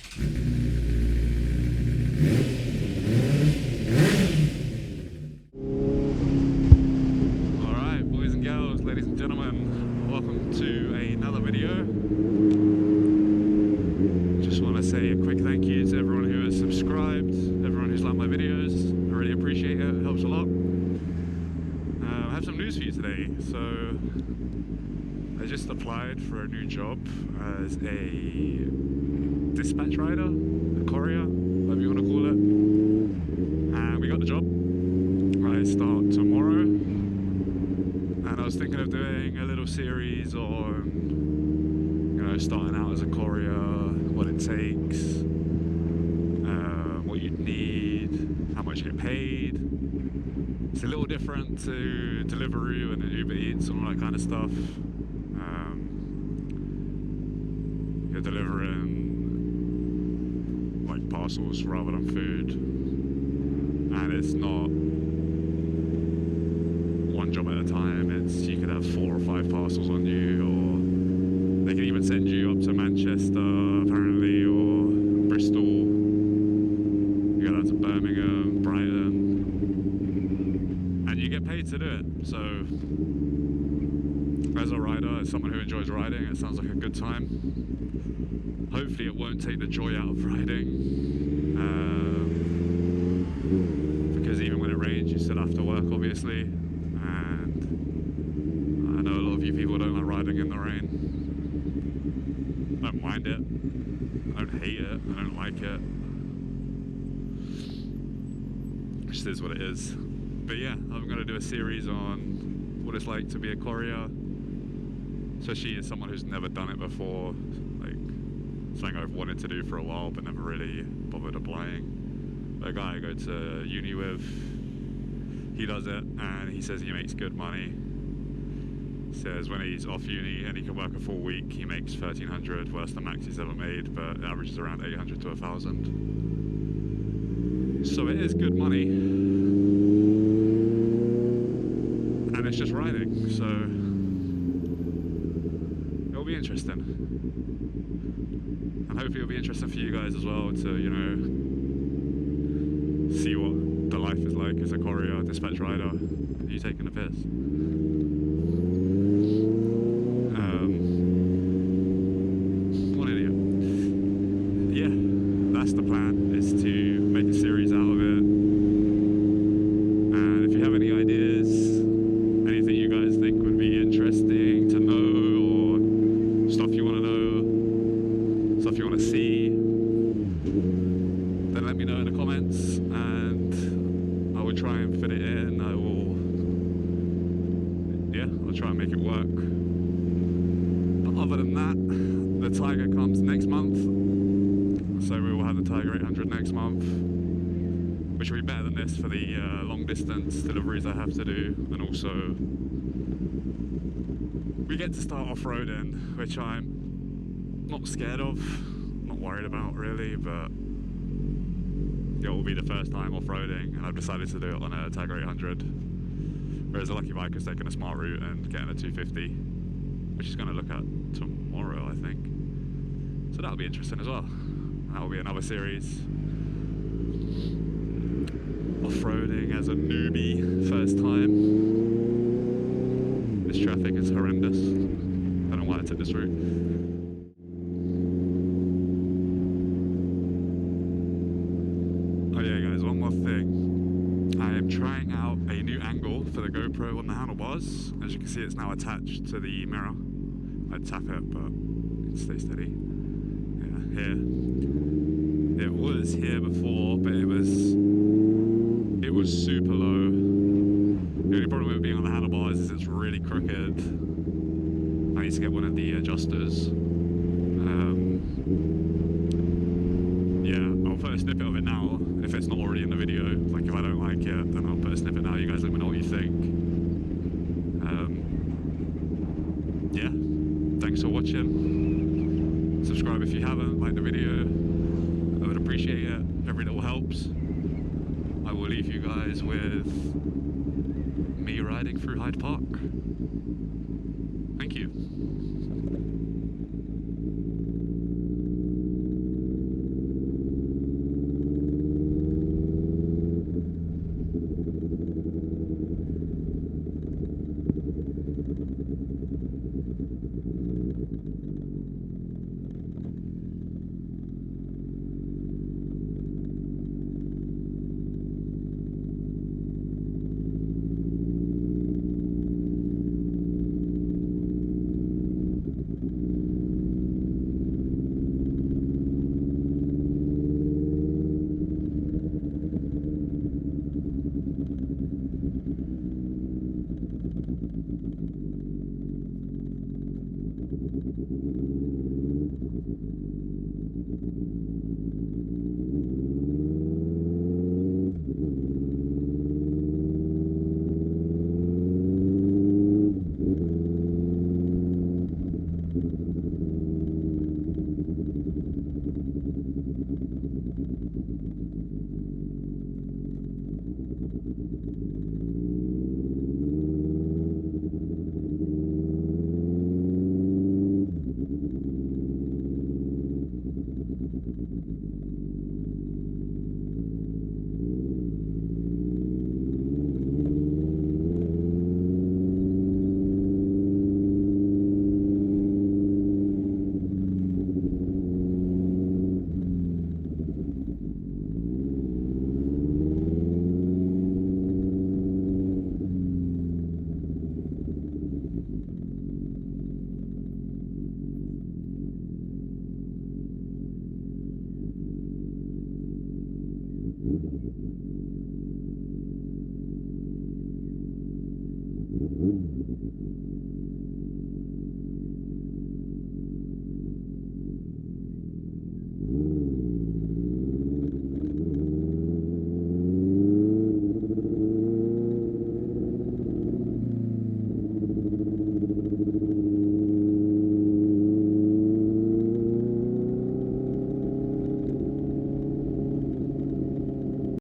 Alright, boys and girls, ladies and gentlemen, welcome to another video. Just want to say a quick thank you to everyone who has subscribed, everyone who's liked my videos. I really appreciate it, it helps a lot. I have some news for you today. So I just applied for a new job as a dispatch rider, a courier, whatever you want to call it, and we got the job. I start tomorrow, and I was thinking of doing a little series on, you know, starting out as a courier, what it takes, what you'd need, how much you get paid. It's a little different to Deliveroo and Uber Eats and all that kind of stuff. You're delivering like parcels rather than food, and it's not one job at a time. It's, you could have 4 or 5 parcels on you, or they can even send you up to Manchester apparently, or Bristol. You go down to Birmingham, Brighton, and you get paid to do it. So as a rider, as someone who enjoys riding, it sounds like a good time. Hopefully it won't take the joy out of riding, because even when it rains you still have to work, obviously, and I know a lot of you people don't like riding in the rain. I don't mind it, I don't hate it, I don't like it. It just is what it is. But yeah, I'm going to do a series on what it's like to be a courier, especially as someone who's never done it before. Like, something I've wanted to do for a while but never really bothered applying. A guy I go to uni with, he does it and he says he makes good money. He says when he's off uni and he can work a full week, he makes 1,300, well that's the max he's ever made, but it averages around 800 to 1,000. So it is good money, and it's just riding, so it'll be interesting. And hopefully it'll be interesting for you guys as well to, you know, see what the life is like as a courier, dispatch rider. Are you taking a piss? What an idiot. Yeah, that's the plan, is to make a series out of it. And if you have any ideas, anything you guys think would be interesting to know, or stuff you want to know, stuff you want to see, then let me know in the comments and I will try and fit it in. I'll try and make it work. But other than that, the Tiger comes next month, so we will have the Tiger 800 next month, which will be better than this for the long distance deliveries I have to do. And also we get to start off-roading, which I'm not scared of, not worried about really, but it will be the first time off-roading, and I've decided to do it on a Tiger 800, whereas the Lucky Biker's taking a smart route and getting a 250, which he's going to look at tomorrow, I think. So that'll be interesting as well. That'll be another series. Off-roading as a newbie, first time. This traffic is horrendous. I don't know why I took this route. Oh yeah guys, one more thing. I am trying out a new angle for the GoPro on the handlebars. As you can see, it's now attached to the mirror. I'd tap it, but it stays steady. Yeah, here. It was here before, but it was super low. The only problem with it being on the handlebars is it's really crooked. I need to get one of the adjusters. Yeah, I'll put a snippet of it now if it's not already in the video. Like if I don't like it, then I'll put a snippet now. You guys let me know what you think. Yeah, thanks for watching. Subscribe if you haven't, like the video. I would appreciate it. Every little helps. I will leave you guys with me riding through Hyde Park. Thank you.